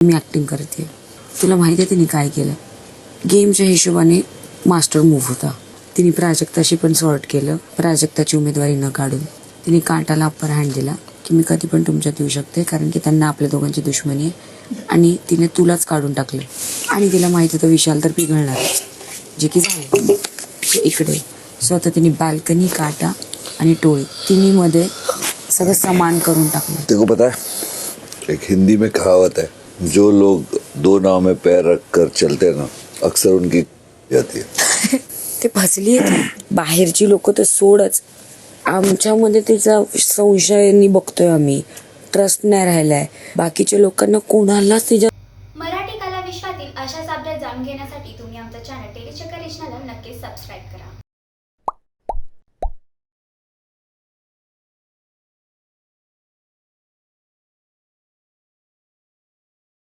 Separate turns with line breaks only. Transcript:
मी acting करते. तुला माहिती आहे तिने काय केलं? गेमच्या हिशोबाने मास्टर मूव्ह होता. तिने प्राजक्ताशी पण सॉर्ट केलं. प्राजक्ताची उमेदवारी न काढून तिने काटाला अप्पर हँड दिला की मी कधी पण तुमच्यात येऊ शकते, कारण की त्यांना आपल्या दोघांची दुश्मनी आहे. आणि तिने तुलाच काढून टाकलं. आणि तिला माहिती होतं विशाल तर पिघळणार, जे की झालं. इकडे स्वतः तिने बाल्कनी, काटा आणि टोळी तिन्ही मध्ये सगळं समान करून टाकलं.
तेको पता है, एक हिंदी में कहावत है, जो लोग दो नाव में पैर रख कर चलते हैं ना, अक्सर उनकी जाती है.
ते फसली आहे. बाहेरची लोक तर सोडच, आमच्यामध्ये तिचा संशयाने बघतोय आम्ही. ट्रस्ट नाही राहिलाय. बाकीच्या लोकांना कोणालाच तिच्या.
मराठी कला विश्वातील अशाच अपडेट जाणून घेण्यासाठी तुम्ही आमचं चॅनल टेलीचक्कर रिजनला नक्कीच सबस्क्राईब करा.